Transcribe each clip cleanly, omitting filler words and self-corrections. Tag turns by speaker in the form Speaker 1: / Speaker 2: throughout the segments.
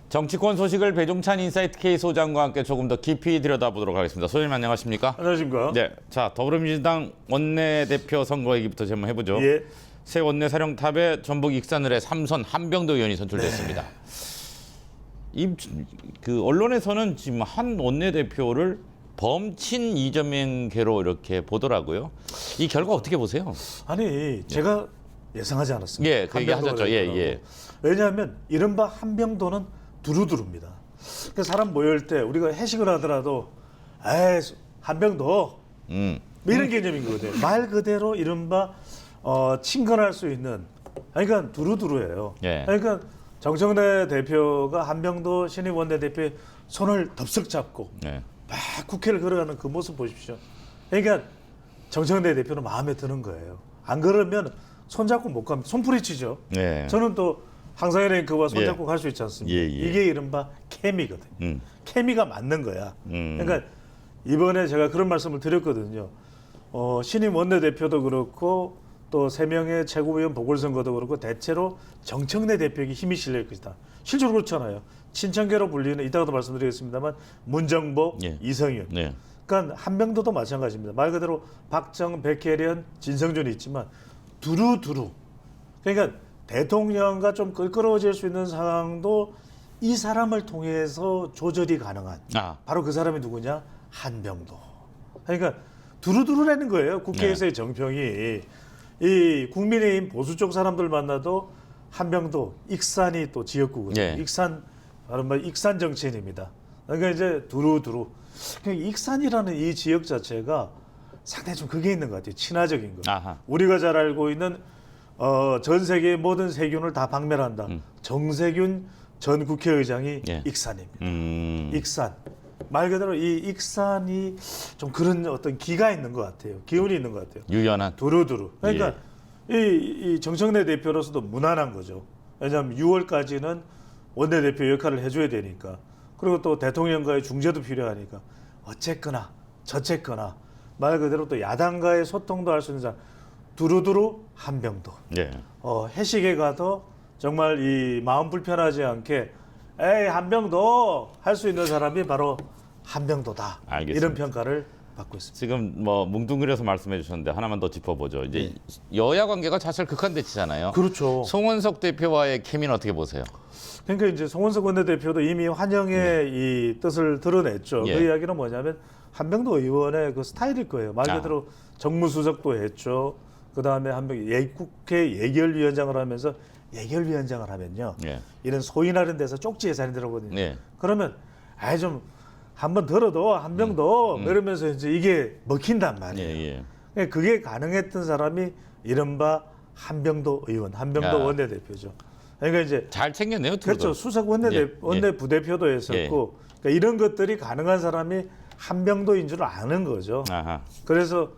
Speaker 1: 정치권 소식을 배종찬 인사이트 K 소장과 함께 조금 더 깊이 들여다보도록 하겠습니다. 소장님 안녕하십니까?
Speaker 2: 안녕하십니까?
Speaker 1: 네, 자 더불어민주당 원내대표 선거 얘기부터 좀 해보죠.
Speaker 2: 예.
Speaker 1: 새 원내사령탑에 전북 익산을의 삼선 한병도 의원이 선출됐습니다. 그 언론에서는 지금 한 원내대표를 범친 이재명계로 이렇게 보더라고요. 이 결과 어떻게 보세요?
Speaker 2: 아니 제가 예상하지 않았습니다.
Speaker 1: 예, 그 얘기 하셨죠. 예, 예.
Speaker 2: 왜냐하면 이른바 한병도는 두루두루입니다. 그 사람 모일 때 우리가 회식을 하더라도 에이 한병도 뭐 이런 개념인 거거든요. 말 그대로 이른바 친근할 수 있는 그러니까 두루두루예요.
Speaker 1: 예.
Speaker 2: 그러니까 정청래 대표가 한병도 신임 원내대표의 손을 덥석 잡고
Speaker 1: 네.
Speaker 2: 막 국회를 걸어가는 그 모습 보십시오. 그러니까 정청래 대표는 마음에 드는 거예요. 안 그러면 손잡고 못 갑니다. 손부리치죠.
Speaker 1: 네.
Speaker 2: 저는 또 황상현 앵커와 손잡고
Speaker 1: 예.
Speaker 2: 갈 수 있지 않습니까?
Speaker 1: 예, 예.
Speaker 2: 이게 이른바 케미거든요. 케미가 맞는 거야. 그러니까 이번에 제가 그런 말씀을 드렸거든요. 신임 원내대표도 그렇고 또 3명의 최고위원 보궐선거도 그렇고 대체로 정청래 대표에게 힘이 실릴 것이다. 실제로 그렇잖아요. 친천계로 불리는 이따가도 말씀드리겠습니다만 문정복,
Speaker 1: 예.
Speaker 2: 이성윤.
Speaker 1: 네.
Speaker 2: 그러니까 한병도도 마찬가지입니다. 말 그대로 박정, 백혜련, 진성준이 있지만 두루두루. 그러니까 대통령과 좀 끌끌어질 수 있는 상황도 이 사람을 통해서 조절이 가능한 바로 그 사람이 누구냐? 한병도. 그러니까 두루두루라는 거예요. 국회에서의 정평이. 이 국민의힘 보수 쪽 사람들 만나도 한병도, 익산이 또 지역구거든요.
Speaker 1: 예.
Speaker 2: 익산, 바로 뭐 익산 정치인입니다. 그러니까 이제 두루두루. 그러니까 익산이라는 이 지역 자체가 상당히 좀 그게 있는 것 같아요. 친화적인 거.
Speaker 1: 아하.
Speaker 2: 우리가 잘 알고 있는 전 세계의 모든 세균을 다 박멸한다. 정세균 전 국회의장이
Speaker 1: 예.
Speaker 2: 익산입니다. 익산. 말 그대로 이 익산이 좀 그런 어떤 기가 있는 것 같아요. 기운이 있는 것 같아요.
Speaker 1: 유연한.
Speaker 2: 두루두루. 그러니까 이 정청래 대표로서도 무난한 거죠. 왜냐하면 6월까지는 원내대표 역할을 해줘야 되니까. 그리고 또 대통령과의 중재도 필요하니까. 어쨌거나 저쨌거나 말 그대로 또 야당과의 소통도 할 수 있는 사람. 두루두루 한병도.
Speaker 1: 예.
Speaker 2: 회식에 가도 정말 이 마음 불편하지 않게 에이 한병도 할 수 있는 사람이 바로 한병도다.
Speaker 1: 알겠습니다.
Speaker 2: 이런 평가를 받고 있습니다.
Speaker 1: 지금 뭐 뭉뚱그려서 말씀해 주셨는데 하나만 더 짚어보죠. 이제 여야 관계가 사실 극한대치잖아요.
Speaker 2: 그렇죠.
Speaker 1: 송원석 대표와의 케미는 어떻게 보세요?
Speaker 2: 그러니까 이제 송원석 원내대표도 이미 환영의 이 뜻을 드러냈죠.
Speaker 1: 예.
Speaker 2: 그 이야기는 뭐냐면 한병도 의원의 그 스타일일 거예요. 말 그대로 정무수석도 했죠. 그 다음에 국회 예결위원장을 하면서 예결위원장을 하면요.
Speaker 1: 예.
Speaker 2: 이런 소인하는 데서 쪽지 예산이 들어오거든요.
Speaker 1: 예.
Speaker 2: 그러면 아이 좀 한번 들어도 한병도 이러면서 이제 이게 먹힌단
Speaker 1: 예,
Speaker 2: 말이에요.
Speaker 1: 예.
Speaker 2: 그러니까 그게 가능했던 사람이 이른바 한병도 의원, 한병도
Speaker 1: 야.
Speaker 2: 원내대표죠. 그러니까 이제
Speaker 1: 잘 챙겼네요.
Speaker 2: 그렇죠. 수석 원내 부대표도 했었고 그러니까 이런 것들이 가능한 사람이 한병도인 줄 아는 거죠.
Speaker 1: 아하.
Speaker 2: 그래서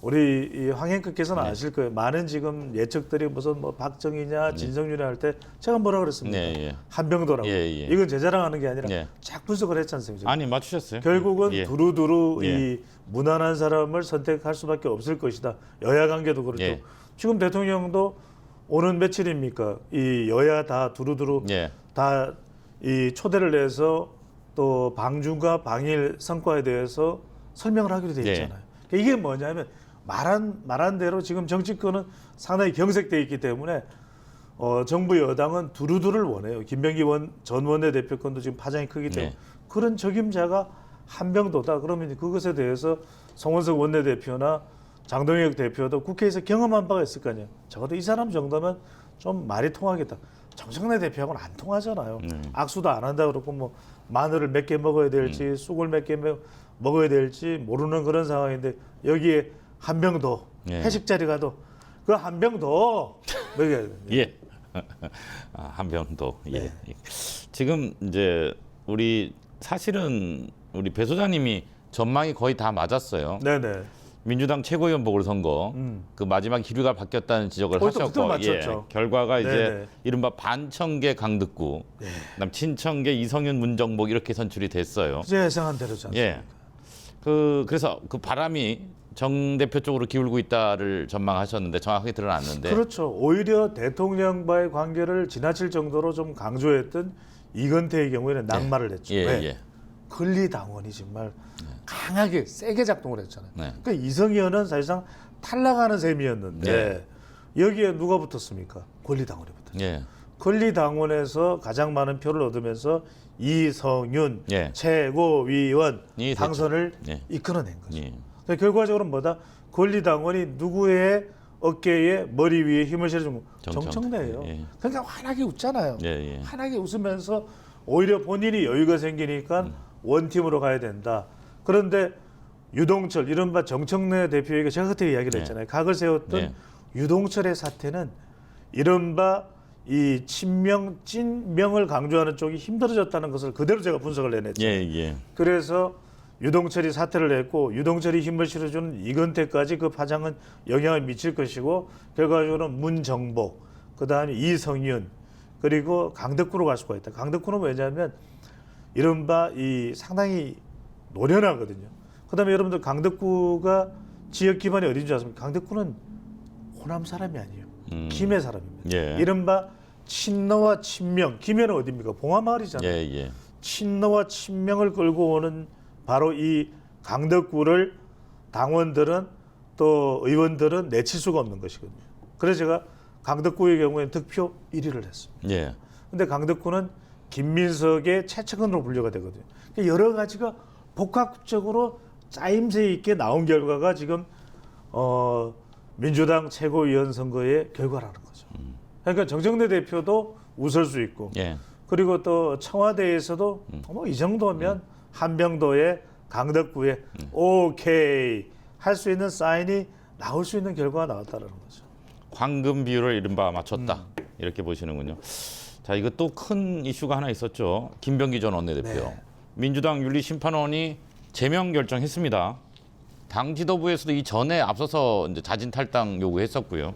Speaker 2: 우리 이 황행크께서는 아실 거예요. 많은 지금 예측들이 무슨 뭐 박정희냐 진성준이 할 때 제가 뭐라 그랬습니까?
Speaker 1: 네, 예.
Speaker 2: 한병도라고.
Speaker 1: 예, 예.
Speaker 2: 이건 제 자랑하는 게 아니라
Speaker 1: 예.
Speaker 2: 쫙 분석을 했지 않습니까?
Speaker 1: 아니 맞추셨어요.
Speaker 2: 결국은
Speaker 1: 예.
Speaker 2: 두루두루
Speaker 1: 예.
Speaker 2: 이 무난한 사람을 선택할 수밖에 없을 것이다. 여야 관계도 그렇죠.
Speaker 1: 예.
Speaker 2: 지금 대통령도 오는 며칠입니까? 이 여야 다 두루두루
Speaker 1: 예.
Speaker 2: 다 이 초대를 내서 또 방중과 방일 성과에 대해서 설명을 하기로 돼
Speaker 1: 예.
Speaker 2: 있잖아요. 이게 뭐냐면 말한 대로 지금 정치권은 상당히 경색돼 있기 때문에 정부 여당은 두루두루를 원해요. 김병기 전 원내대표권도 지금 파장이 크기 때문에
Speaker 1: 네.
Speaker 2: 그런 적임자가 한병도다. 그러면 그것에 대해서 송원석 원내대표나 장동혁 대표도 국회에서 경험한 바가 있을 거 아니에요. 적어도 이 사람 정도면 좀 말이 통하겠다. 정청래 대표하고는 안 통하잖아요. 악수도 안 한다 그러고 뭐 마늘을 몇 개 먹어야 될지 쑥을 몇 개 먹어야 될지 모르는 그런 상황인데 여기에 한병도
Speaker 1: 예.
Speaker 2: 회식 자리 가도 그 한병도 먹여야 돼요.
Speaker 1: 예. 한병도. 예.
Speaker 2: 네.
Speaker 1: 지금 이제 사실은 우리 배 소장님이 전망이 거의 다 맞았어요.
Speaker 2: 네네.
Speaker 1: 민주당 최고위원 보궐선거 그 마지막 기류가 바뀌었다는 지적을
Speaker 2: 거의 또
Speaker 1: 하셨고
Speaker 2: 맞췄죠.
Speaker 1: 결과가 이제
Speaker 2: 네네.
Speaker 1: 이른바 반청계 강득구, 그다음 친청계 이성윤 문정복 이렇게 선출이 됐어요.
Speaker 2: 제 예상한 대로지 않습니까?
Speaker 1: 예. 그래서 그 바람이 정 대표 쪽으로 기울고 있다를 전망하셨는데 정확하게 드러났는데.
Speaker 2: 그렇죠. 오히려 대통령과의 관계를 지나칠 정도로 좀 강조했던 이건태의 경우에는 낙마를 했죠.
Speaker 1: 예,
Speaker 2: 왜?
Speaker 1: 예.
Speaker 2: 권리당원이 정말 강하게 세게 작동을 했잖아요.
Speaker 1: 네.
Speaker 2: 그러니까 이성현은 사실상 탈락하는 셈이었는데 여기에 누가 붙었습니까? 권리당원이 붙었죠.
Speaker 1: 예.
Speaker 2: 권리당원에서 가장 많은 표를 얻으면서 이성윤
Speaker 1: 예.
Speaker 2: 최고위원
Speaker 1: 이
Speaker 2: 당선을
Speaker 1: 예.
Speaker 2: 이끌어낸 거죠.
Speaker 1: 예.
Speaker 2: 그러니까 결과적으로 뭐다? 권리당원이 누구의 어깨에 머리 위에 힘을 실어준 거? 정청래예요.
Speaker 1: 예.
Speaker 2: 그러니까 환하게 웃잖아요.
Speaker 1: 예, 예.
Speaker 2: 환하게 웃으면서 오히려 본인이 여유가 생기니까 원팀으로 가야 된다. 그런데 유동철 이른바 정청래 대표에게 제가 그때 이야기를 했잖아요. 각을 세웠던
Speaker 1: 예.
Speaker 2: 유동철의 사태는 이른바 이 친명 찐명을 강조하는 쪽이 힘들어졌다는 것을 그대로 제가 분석을 해냈죠.
Speaker 1: 예, 예.
Speaker 2: 그래서 유동철이 사퇴를 했고 유동철이 힘을 실어주는 이건태까지 그 파장은 영향을 미칠 것이고 결과적으로는 문정복, 그다음에 이성윤 그리고 강덕구로 갈 수가 있다. 강덕구는 왜냐하면 이른바 이 상당히 노련하거든요. 그다음에 여러분들 강덕구가 지역 기반이 어딘지 아십니까? 강덕구는 호남 사람이 아니에요. 김해 사람입니다.
Speaker 1: 예.
Speaker 2: 이른바 친노와 친명. 김해는 어디입니까? 봉화마을이잖아요.
Speaker 1: 예, 예.
Speaker 2: 친노와 친명을 끌고 오는 바로 이 강덕구를 당원들은 또 의원들은 내칠 수가 없는 것이거든요. 그래서 제가 강덕구의 경우에는 득표 1위를 했습니다.
Speaker 1: 예.
Speaker 2: 근데 강덕구는 김민석의 최측근으로 분류가 되거든요. 그러니까 여러 가지가 복합적으로 짜임새 있게 나온 결과가 지금 민주당 최고위원 선거의 결과라는 거죠. 그러니까 정청래 대표도 웃을 수 있고
Speaker 1: 예.
Speaker 2: 그리고 또 청와대에서도 뭐 이 정도면 한병도의 강덕구에 오케이 할 수 있는 사인이 나올 수 있는 결과가 나왔다는 거죠.
Speaker 1: 황금 비율을 이른바 맞췄다. 이렇게 보시는군요. 자, 이거 또 큰 이슈가 하나 있었죠. 김병기 전 원내대표.
Speaker 2: 네.
Speaker 1: 민주당 윤리심판원이 제명 결정했습니다. 당 지도부에서도 이 전에 앞서서 이제 자진 탈당 요구했었고요.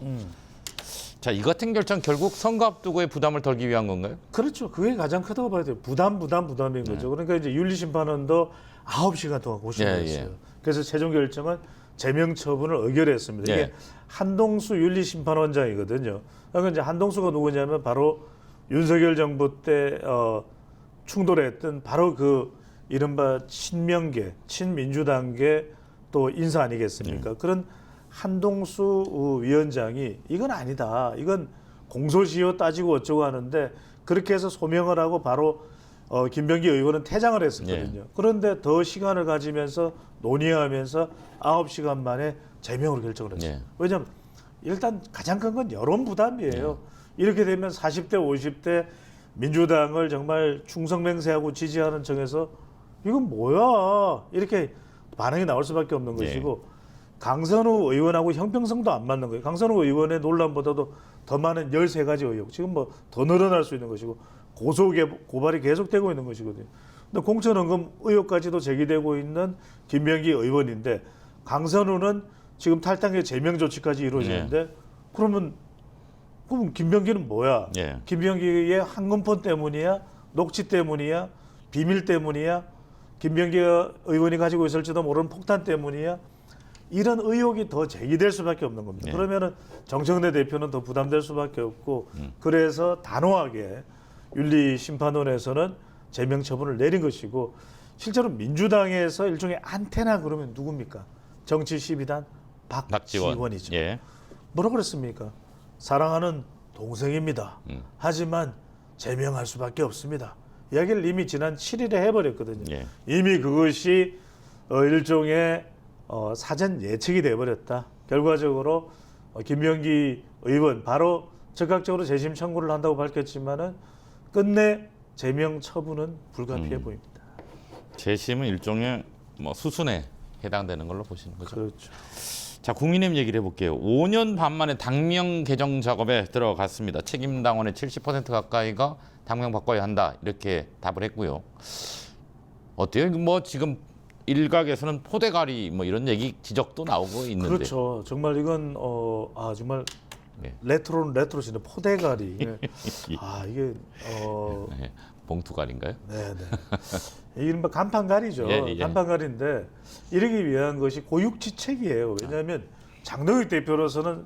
Speaker 1: 자, 이 같은 결정 결국 선거 앞두고의 부담을 덜기 위한 건가요?
Speaker 2: 그렇죠. 그게 가장 크다고 봐야 돼요. 부담인 거죠. 그러니까 이제 윤리심판원도 9시간 동안 고심을
Speaker 1: 예,
Speaker 2: 했어요.
Speaker 1: 예.
Speaker 2: 그래서 최종 결정은 제명 처분을 의결했습니다.
Speaker 1: 예.
Speaker 2: 이게 한동수 윤리심판원장이거든요. 그러니까 이제 한동수가 누구냐면 바로 윤석열 정부 때 충돌했던 바로 그 이른바 친명계, 친민주당계 또 인사 아니겠습니까? 그런 한동수 위원장이 이건 아니다. 이건 공소시효 따지고 어쩌고 하는데 그렇게 해서 소명을 하고 바로 김병기 의원은 퇴장을 했었거든요. 그런데 더 시간을 가지면서 논의하면서 9시간 만에 제명으로 결정을 했어요. 왜냐하면 일단 가장 큰 건 여론 부담이에요. 이렇게 되면 40대, 50대 민주당을 정말 충성맹세하고 지지하는 층에서 이건 뭐야 이렇게 반응이 나올 수밖에 없는 것이고 강선우 의원하고 형평성도 안 맞는 거예요. 강선우 의원의 논란보다도 더 많은 13가지 의혹 지금 뭐 더 늘어날 수 있는 것이고 고발이 계속되고 있는 것이거든요. 근데 공천헌금 의혹까지도 제기되고 있는 김병기 의원인데 강선우는 지금 탈당의 제명 조치까지 이루어지는데 그럼 김병기는 뭐야? 김병기의 황금폰 때문이야? 녹취 때문이야? 비밀 때문이야? 김병기 의원이 가지고 있을지도 모르는 폭탄 때문이야? 이런 의혹이 더 제기될 수밖에 없는 겁니다. 그러면은 정청래 대표는 더 부담될 수밖에 없고 그래서 단호하게 윤리심판원에서는 제명 처분을 내린 것이고 실제로 민주당에서 일종의 안테나 그러면 누굽니까? 정치 12단 박지원이죠. 뭐라고 그랬습니까? 사랑하는 동생입니다. 하지만 제명할 수밖에 없습니다. 이야기를 이미 지난 7일에 해버렸거든요. 이미 그것이 일종의 사전 예측이 돼버렸다. 결과적으로 김병기 의원 바로 적극적으로 재심 청구를 한다고 밝혔지만은 끝내 제명 처분은 불가피해 보입니다.
Speaker 1: 재심은 일종의 뭐 수순에 해당되는 걸로 보시는 거죠.
Speaker 2: 그렇죠.
Speaker 1: 자, 국민의힘 얘기를 해볼게요. 5년 반 만에 당명 개정 작업에 들어갔습니다. 책임 당원의 70% 가까이가 당명 바꿔야 한다 이렇게 답을 했고요. 어때요? 뭐 지금 일각에서는 포대가리 뭐 이런 얘기 지적도 나오고 있는데.
Speaker 2: 그렇죠. 정말 이건 정말 레트로는 레트로시네 포대가리. 이게
Speaker 1: 봉투가리인가요?
Speaker 2: 네네. 이른바 간판가리죠. 간판가리인데 이러기 위한 것이 고육지책이에요. 왜냐하면 장동익 대표로서는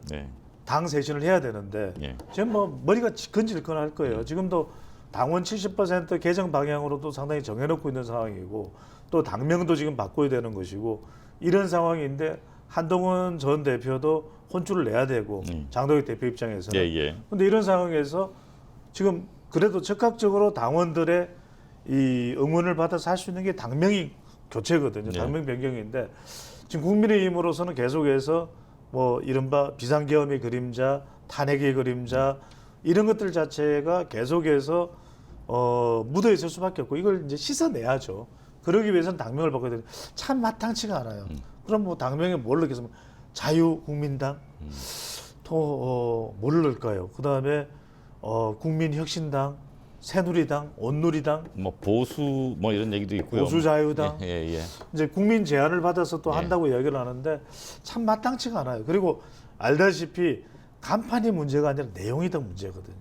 Speaker 2: 당 쇄신을 해야 되는데 지금 뭐 머리가 지끈질끈할 거예요. 지금도 당원 70% 개정 방향으로도 상당히 정해놓고 있는 상황이고 또 당명도 지금 바꿔야 되는 것이고 이런 상황인데 한동훈 전 대표도 혼쭐을 내야 되고 장동혁 대표 입장에서는
Speaker 1: 예.
Speaker 2: 근데 이런 상황에서 지금 그래도 즉각적으로 당원들의 이 응원을 받아서 할 수 있는 게 당명이 교체거든요.
Speaker 1: 네.
Speaker 2: 당명 변경인데 지금 국민의힘으로서는 계속해서 뭐 이른바 비상계엄의 그림자, 탄핵의 그림자 이런 것들 자체가 계속해서 묻어 있을 수밖에 없고 이걸 이제 씻어내야죠. 그러기 위해서는 당명을 바꿔야 되는데 참 마땅치가 않아요. 그럼 뭐 당명에 뭘 넣겠습니까? 자유국민당 또 뭘 넣을까요? 그다음에 국민혁신당, 새누리당, 온누리당,
Speaker 1: 뭐 보수 뭐 이런 얘기도 있고요.
Speaker 2: 보수자유당
Speaker 1: 예.
Speaker 2: 이제 국민 제안을 받아서 또
Speaker 1: 예.
Speaker 2: 한다고 이야기를 하는데 참 마땅치가 않아요. 그리고 알다시피 간판이 문제가 아니라 내용이 더 문제거든요.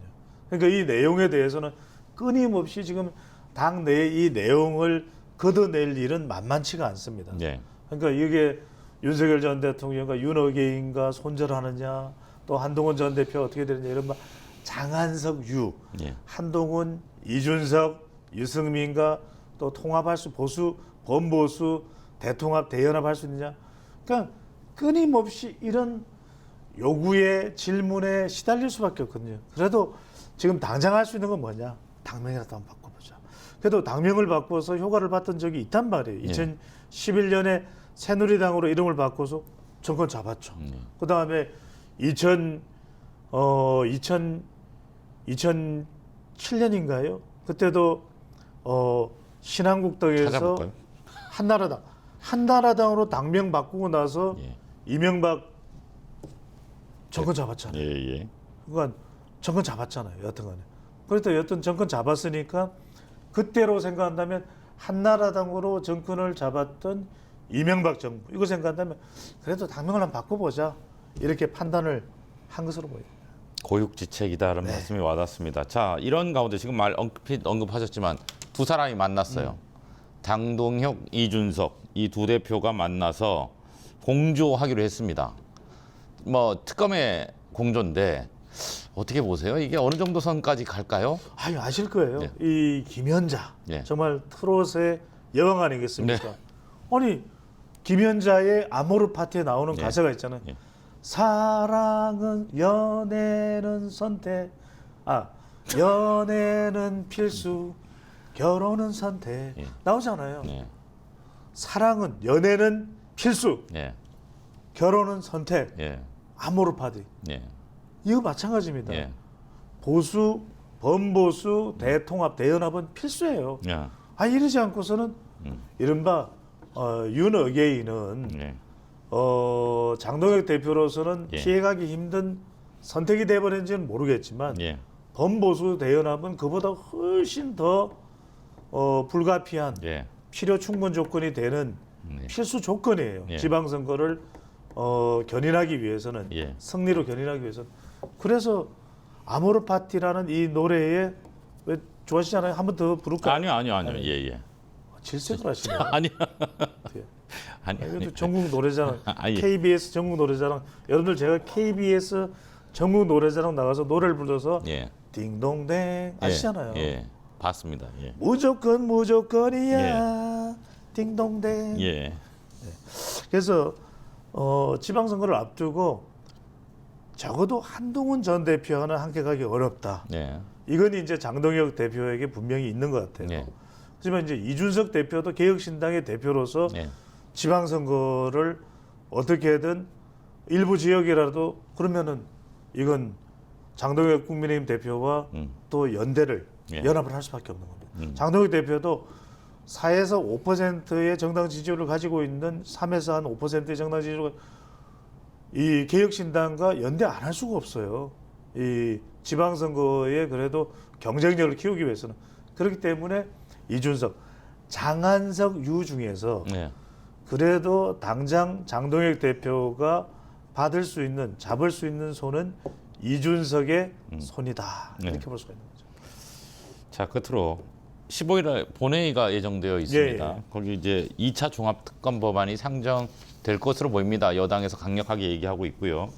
Speaker 2: 그러니까 이 내용에 대해서는 끊임없이 지금 당 내에 이 내용을 걷어낼 일은 만만치가 않습니다.
Speaker 1: 예.
Speaker 2: 그러니까 이게 윤석열 전 대통령과 윤어게인과 손절하느냐 또 한동훈 전 대표 어떻게 되느냐 이런 막 장한석 유
Speaker 1: 예.
Speaker 2: 한동훈 이준석 유승민과 또 통합할 수 보수 범보수 대통합 대연합할 수 있느냐 그러니까 끊임없이 이런 요구에 질문에 시달릴 수밖에 없거든요. 그래도 지금 당장 할 수 있는 건 뭐냐 당명이라도 한번 바꿔보자. 그래도 당명을 바꿔서 효과를 봤던 적이 있단 말이에요.
Speaker 1: 예.
Speaker 2: 2011년에 새누리당으로 이름을 바꿔서 정권 잡았죠. 그 다음에 2007년인가요? 그때도 신한국당에서
Speaker 1: 찾아볼까요?
Speaker 2: 한나라당으로 당명 바꾸고 나서
Speaker 1: 예.
Speaker 2: 이명박 정권 잡았잖아요.
Speaker 1: 예.
Speaker 2: 그러니까 정권 잡았잖아요. 여튼간에. 그래도 여튼 정권 잡았으니까 그때로 생각한다면 한나라당으로 정권을 잡았던 이명박 정부 이거 생각한다면 그래도 당명을 한번 바꿔보자 이렇게 판단을 한 것으로 보입니다.
Speaker 1: 고육지책이다라는
Speaker 2: 네.
Speaker 1: 말씀이 와닿습니다. 자, 이런 가운데 지금 언급하셨지만 두 사람이 만났어요. 장동혁, 이준석 이 두 대표가 만나서 공조하기로 했습니다. 뭐 특검의 공조인데 어떻게 보세요? 이게 어느 정도 선까지 갈까요?
Speaker 2: 아유 아실 거예요.
Speaker 1: 예.
Speaker 2: 이 김연자
Speaker 1: 예.
Speaker 2: 정말 트롯의 여왕 아니겠습니까? 아니 김연자의 아모르 파티에 나오는
Speaker 1: 예.
Speaker 2: 가사가 있잖아요.
Speaker 1: 예.
Speaker 2: 사랑은 연애는 선택, 연애는 필수, 결혼은 선택
Speaker 1: 예.
Speaker 2: 나오잖아요.
Speaker 1: 예.
Speaker 2: 사랑은 연애는 필수,
Speaker 1: 예.
Speaker 2: 결혼은 선택,
Speaker 1: 예.
Speaker 2: 아모르 파티
Speaker 1: 예.
Speaker 2: 이거 마찬가지입니다.
Speaker 1: 예.
Speaker 2: 보수, 범보수, 대통합, 대연합은 필수예요.
Speaker 1: 예.
Speaker 2: 이러지 않고서는 이른바 윤어게인은
Speaker 1: 예.
Speaker 2: 장동혁 대표로서는
Speaker 1: 예.
Speaker 2: 피해가기 힘든 선택이 돼버린지는 모르겠지만
Speaker 1: 예.
Speaker 2: 범보수 대연합은 그보다 훨씬 더 불가피한
Speaker 1: 예.
Speaker 2: 필요 충분 조건이 되는
Speaker 1: 예.
Speaker 2: 필수 조건이에요.
Speaker 1: 예.
Speaker 2: 지방선거를 견인하기 위해서는
Speaker 1: 예.
Speaker 2: 승리로 견인하기 위해서는 그래서 아모르 파티라는 이 노래에 왜 좋아하시잖아요. 한 번 더 부를까요?
Speaker 1: 아니요. 예.
Speaker 2: 질색을 하시네요.
Speaker 1: 아니요.
Speaker 2: 어떻게.
Speaker 1: 아니.
Speaker 2: 이것도 전국 노래자랑
Speaker 1: 예.
Speaker 2: KBS 전국 노래자랑 여러분들 제가 KBS 전국 노래자랑 나가서 노래를 불러서
Speaker 1: 예.
Speaker 2: 딩동댕 아시잖아요.
Speaker 1: 예. 봤습니다. 예.
Speaker 2: 무조건이야 딩동댕.
Speaker 1: 예.
Speaker 2: 그래서 지방선거를 앞두고 적어도 한동훈 전 대표와는 함께 가기 어렵다.
Speaker 1: 예.
Speaker 2: 이건 이제 장동혁 대표에게 분명히 있는 것 같아요.
Speaker 1: 예.
Speaker 2: 하지만 이제 이준석 대표도 개혁신당의 대표로서
Speaker 1: 예.
Speaker 2: 지방선거를 어떻게든 일부 지역이라도 그러면은 이건 장동혁 국민의힘 대표와 또 연대를
Speaker 1: 예.
Speaker 2: 연합을 할 수밖에 없는 겁니다. 장동혁 대표도 4에서 5%의 정당 지지율을 가지고 있는 3에서 한 5%의 정당 지지율을 이 개혁신당과 연대 안 할 수가 없어요. 이 지방선거에 그래도 경쟁력을 키우기 위해서는 그렇기 때문에 이준석, 장한석 유 중에서
Speaker 1: 예.
Speaker 2: 그래도 당장 장동혁 대표가 받을 수 있는 잡을 수 있는 손은 이준석의 손이다 이렇게 볼 수가 있는 거죠.
Speaker 1: 자, 끝으로 15일에 본회의가 예정되어 있습니다.
Speaker 2: 예.
Speaker 1: 거기 이제 2차 종합특검 법안이 상정될 것으로 보입니다. 여당에서 강력하게 얘기하고 있고요.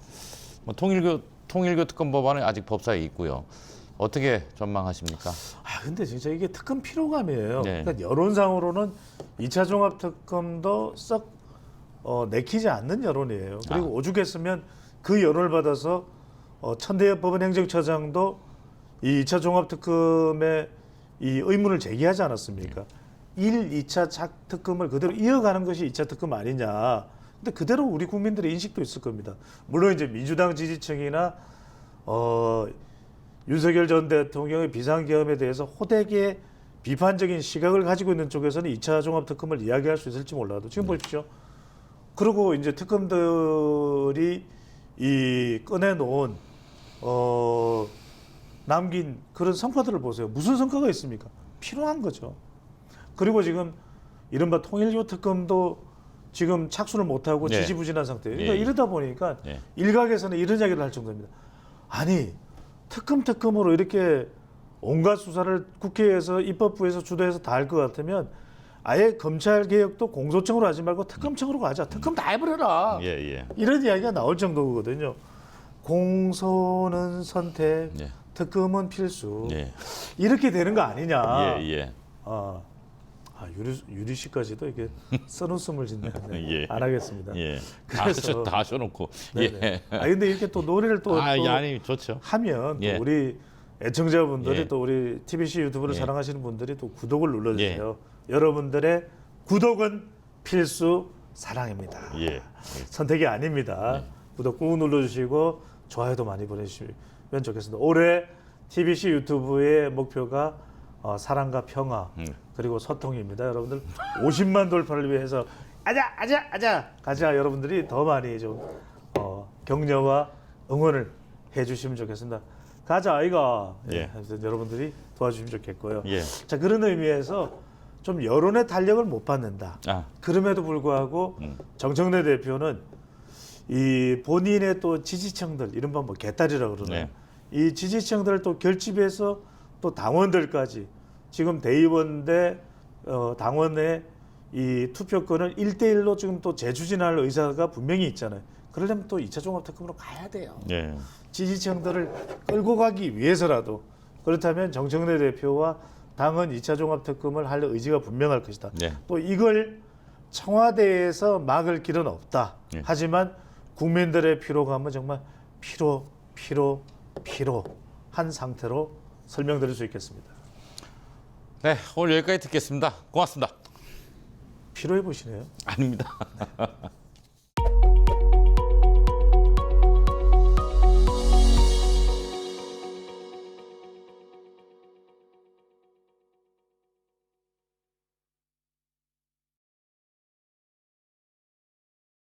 Speaker 1: 뭐 통일교 특검 법안은 아직 법사에 있고요. 어떻게 전망하십니까?
Speaker 2: 아 근데 진짜 이게 특검 피로감이에요.
Speaker 1: 네.
Speaker 2: 그러니까 여론상으로는 2차 종합 특검도 썩 내키지 않는 여론이에요. 그리고 오죽했으면 그 여론을 받아서 천대엽 법원 행정처장도 이 2차 종합 특검의 이 의문을 제기하지 않았습니까? 1, 2차 특검을 그대로 이어가는 것이 2차 특검 아니냐. 근데 그대로 우리 국민들의 인식도 있을 겁니다. 물론 이제 민주당 지지층이나 윤석열 전 대통령의 비상계엄에 대해서 호되게 비판적인 시각을 가지고 있는 쪽에서는 2차 종합특검을 이야기할 수 있을지 몰라도 지금 보십시오. 그리고 이제 특검들이 이 꺼내놓은 남긴 그런 성과들을 보세요. 무슨 성과가 있습니까? 필요한 거죠. 그리고 지금 이른바 통일교 특검도 지금 착수를 못하고
Speaker 1: 네.
Speaker 2: 지지부진한 상태예요. 그러니까
Speaker 1: 네.
Speaker 2: 이러다 보니까
Speaker 1: 네.
Speaker 2: 일각에서는 이런 이야기를 할 정도입니다. 아니 특검으로 이렇게 온갖 수사를 국회에서 입법부에서 주도해서 다 할 것 같으면 아예 검찰 개혁도 공소청으로 하지 말고 특검청으로 가자. 특검 다 해버려라.
Speaker 1: 예.
Speaker 2: 이런 이야기가 나올 정도거든요. 공소는 선택,
Speaker 1: 예.
Speaker 2: 특검은 필수.
Speaker 1: 예.
Speaker 2: 이렇게 되는 거 아니냐.
Speaker 1: 예.
Speaker 2: 유리 씨까지도 이게 써놓음을 짓네.
Speaker 1: 예.
Speaker 2: 안 하겠습니다.
Speaker 1: 예.
Speaker 2: 그래서-
Speaker 1: 다 하셔놓고.
Speaker 2: 네네.
Speaker 1: 예.
Speaker 2: 근데 이렇게 또 노래를 또
Speaker 1: 아니 좋죠.
Speaker 2: 하면 또
Speaker 1: 예.
Speaker 2: 우리 애청자분들이
Speaker 1: 예.
Speaker 2: 또 우리 TBC 유튜브를
Speaker 1: 예.
Speaker 2: 사랑하시는 분들이 또 구독을 눌러주세요. 여러분들의 구독은 필수 사랑입니다.
Speaker 1: 예.
Speaker 2: 선택이 아닙니다. 구독 꾹 눌러주시고 좋아요도 많이 보내주시면 좋겠습니다. 올해 TBC 유튜브의 목표가 사랑과 평화 그리고 소통입니다. 여러분들 50만 돌파를 위해서 아자 가자 여러분들이 더 많이 좀 격려와 응원을 해주시면 좋겠습니다. 가자 아이가
Speaker 1: 예.
Speaker 2: 하여튼 여러분들이 도와주시면 좋겠고요.
Speaker 1: 예.
Speaker 2: 자 그런 의미에서 좀 여론의 탄력을 못 받는다. 그럼에도 불구하고 정청래 대표는 이 본인의 또 지지층들 이른바 뭐 개딸이라고 그러나요?
Speaker 1: 네.
Speaker 2: 이 지지층들을 또 결집해서 또 당원들까지 지금 대의원 당원의 이 투표권을 1대1로 지금 또 재추진할 의사가 분명히 있잖아요. 그러려면 또 2차 종합특검으로 가야 돼요.
Speaker 1: 예.
Speaker 2: 지지층들을 끌고 가기 위해서라도 그렇다면 정청래 대표와 당은 2차 종합특검을 할 의지가 분명할 것이다.
Speaker 1: 네.
Speaker 2: 또 이걸 청와대에서 막을 길은 없다.
Speaker 1: 네.
Speaker 2: 하지만 국민들의 피로감은 정말 피로한 상태로 설명드릴 수 있겠습니다.
Speaker 1: 네, 오늘 여기까지 듣겠습니다. 고맙습니다.
Speaker 2: 피로해 보시네요.
Speaker 1: 아닙니다.